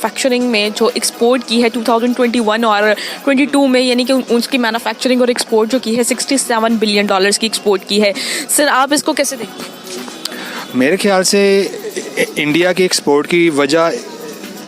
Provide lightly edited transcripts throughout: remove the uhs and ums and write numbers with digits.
Manufacturing में जो export की है 2021 और 22 में, यानी कि उसकी मैन्युफैक्चरिंग और एक्सपोर्ट जो की है $67 बिलियन की एक्सपोर्ट की है। सर आप इसको कैसे देखते हैं? मेरे ख्याल से इंडिया की एक्सपोर्ट की वजह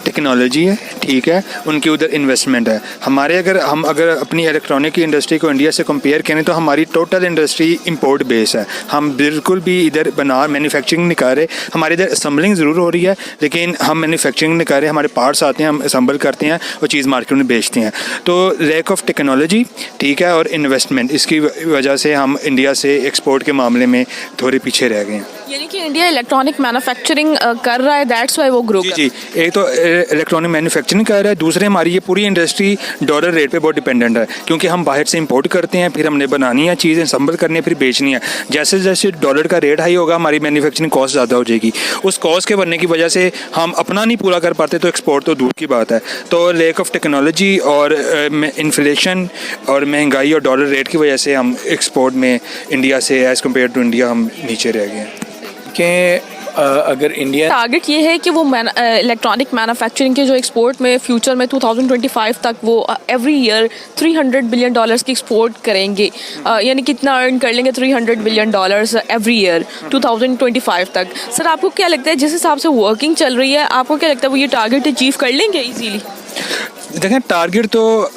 टेक्नोलॉजी है, ठीक है, उनकी उधर इन्वेस्टमेंट है। हमारे हम अगर अपनी इलेक्ट्रॉनिक की इंडस्ट्री को इंडिया से कंपेयर करें तो हमारी टोटल इंडस्ट्री इंपोर्ट बेस है। हम बिल्कुल भी इधर मैन्युफैक्चरिंग नहीं कर रहे। हमारे इधर असम्बलिंग ज़रूर हो रही है लेकिन हम मैन्युफैक्चरिंग नहीं कर रहे। हमारे पार्ट्स आते हैं, हम असम्बल करते हैं और चीज़ मार्केट में बेचते हैं। तो लैक ऑफ टेक्नोलॉजी, ठीक है, और इन्वेस्टमेंट, इसकी वजह से हम इंडिया से एक्सपोर्ट के मामले में थोड़े पीछे रह गए हैं। यानी कि इंडिया इलेक्ट्रॉनिक मैन्युफैक्चरिंग कर रहा है, दैट्स व्हाई वो ग्रो कर रहा है। जी, एक तो इलेक्ट्रॉनिक मैन्युफैक्चरिंग कर रहा है, दूसरे हमारी ये पूरी इंडस्ट्री डॉलर रेट पे बहुत डिपेंडेंट है क्योंकि हम बाहर से इंपोर्ट करते हैं, फिर हमने बनानी है चीज़ें, असम्बल करनी है, फिर बेचनी है। जैसे जैसे डॉलर का रेट हाई होगा हमारी मैन्युफैक्चरिंग कॉस्ट ज़्यादा हो जाएगी। उस कॉस्ट के बनने की वजह से हम अपना नहीं पूरा कर पाते तो एक्सपोर्ट तो दूर की बात है। तो लैक ऑफ टेक्नोलॉजी और इन्फ्लेशन और महंगाई और डॉलर रेट की वजह से हम एक्सपोर्ट में इंडिया से एज़ कम्पेयर टू इंडिया हम नीचे रह गए हैं। कि अगर इंडिया टारगेट ये है कि वो इलेक्ट्रॉनिक मैन्युफैक्चरिंग के जो एक्सपोर्ट में फ्यूचर में 2025 तक वो एवरी ईयर $300 बिलियन की एक्सपोर्ट करेंगे, यानी कितना अर्न कर लेंगे $300 बिलियन एवरी ईयर 2025 तक। सर आपको क्या लगता है, जिस हिसाब से वर्किंग चल रही है, आपको क्या लगता है वो ये टारगेट अचीव कर लेंगे इजीली? देखें, टारगेट तो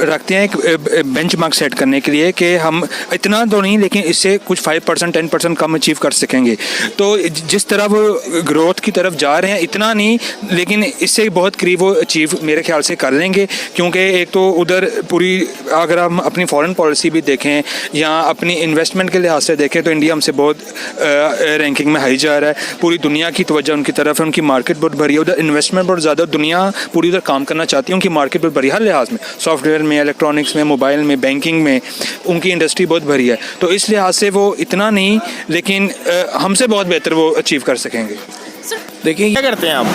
रखते हैं एक बेंचमार्क सेट करने के लिए कि हम इतना तो नहीं लेकिन इससे कुछ 5% 10% कम अचीव कर सकेंगे। तो जिस तरह वो ग्रोथ की तरफ जा रहे हैं इतना नहीं, लेकिन इससे बहुत करीब वो अचीव मेरे ख्याल से कर लेंगे क्योंकि एक तो उधर पूरी, अगर हम अपनी फॉरेन पॉलिसी भी देखें या अपनी इन्वेस्टमेंट के लिहाज से देखें तो इंडिया हमसे बहुत रैंकिंग में हाई जा रहा है। पूरी दुनिया की तवज्जो उनकी तरफ है, उनकी मार्केट बहुत भरी है, उधर इन्वेस्टमेंट बहुत ज़्यादा, दुनिया पूरी उधर काम करना चाहती है, उनकी मार्केट बहुत भरी हर लिहाज में, सॉफ्टवेयर में, इलेक्ट्रॉनिक्स में, मोबाइल में, बैंकिंग में, उनकी इंडस्ट्री बहुत भरी है। तो इस लिहाज से वो इतना नहीं लेकिन हमसे बहुत बेहतर वो अचीव कर सकेंगे। देखिए क्या करते हैं आप?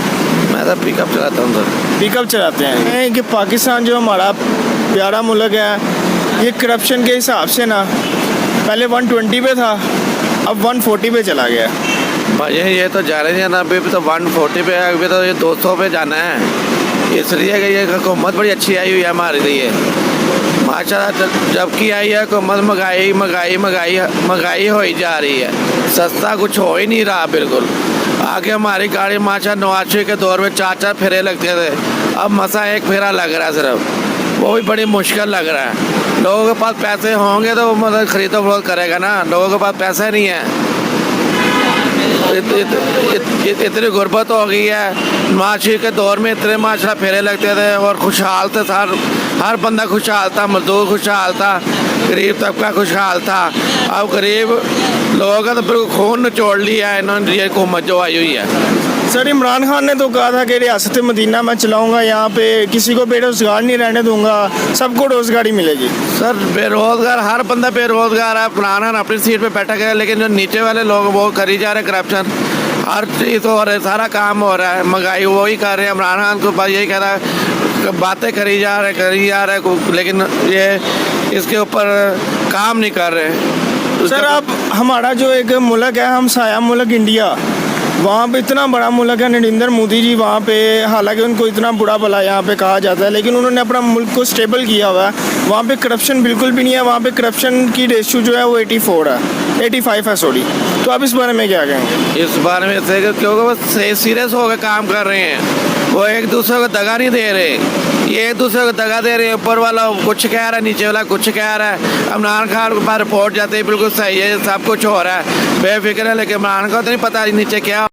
मैं तो पिकअप चलाता हूँ सर। पिकअप चलाते हैं कि पाकिस्तान जो हमारा प्यारा मुल्क है, ये करप्शन के हिसाब से ना पहले 120 पे था, अब 140 पे चला गया। भाई ये तो जा रहे हैं ना, अभी तो 140 पे है, अभी तो ये 200 पे जाना है। इसलिए कि ये हुकूमत बड़ी अच्छी आई हुई है हमारे लिए माशाल्लाह। जबकि आई है हुकूमत, महंगाई महंगाई महंगाई महंगाई हो ही जा रही है, सस्ता कुछ हो ही नहीं रहा बिल्कुल। आगे हमारी गाड़ी माशाल्लाह 89 के दौर में 4-4 फेरे लगते थे, अब मसा एक फेरा लग रहा है सिर्फ, वो भी बड़ी मुश्किल लग रहा है। लोगों के पास पैसे होंगे तो मतलब खरीदो फरोख्त करेगा ना, लोगों के पास पैसा नहीं है। इतनी गुर्बत हो गई है, माशी के दौर में इतने माशा फेरे लगते थे और खुशहाल थे, हर बंदा खुशहाल था, मजदूर खुशहाल था, गरीब तबका खुशहाल था। अब गरीब लोगों का तो बिल्कुल खून निचोड़ लिया है इन्होंने, ये हुकूमत जो आई हुई है। सर इमरान खान ने तो कहा था कि रियासत मदीना मैं चलाऊंगा, यहाँ पे किसी को बेरोजगार नहीं रहने दूंगा, सबको रोजगारी मिलेगी। सर बेरोजगार, हर बंदा बेरोजगार है। इमरान खान अपनी सीट पे बैठा गया लेकिन जो नीचे वाले लोग वो करी जा रहे हैं करप्शन, हर चीज़ हो रहा है, सारा काम हो रहा है, महंगाई वही कर रहे हैं। इमरान खान को बस यही कह रहा है, बातें करी जा रहे लेकिन ये इसके ऊपर काम नहीं कर रहे। सर अब हमारा जो एक मुल्क है, हम साया मुल्क इंडिया, वहाँ पे इतना बड़ा मुल्क है, नरेंद्र मोदी जी वहाँ पे, हालांकि उनको इतना बुरा भला यहाँ पे कहा जाता है लेकिन उन्होंने अपना मुल्क को स्टेबल किया हुआ है। वहाँ पे करप्शन बिल्कुल भी नहीं है, वहाँ पे करप्शन की रेशियो जो है वो 85 है सॉरी। तो आप इस बारे में क्या कहेंगे? इस बारे में से क्योंकि वो सीरियस होकर काम कर रहे हैं, वो एक दूसरे को दगा नहीं दे रहे, ये एक दूसरे को दगा दे रहे हैं। ऊपर वाला कुछ कह रहा है, नीचे वाला कुछ कह रहा है। इमरान खान के पास रिपोर्ट जाते ही बिल्कुल सही है, सब कुछ हो रहा है, बेफिक्र है, लेकिन इमरान को तो नहीं पता नीचे क्या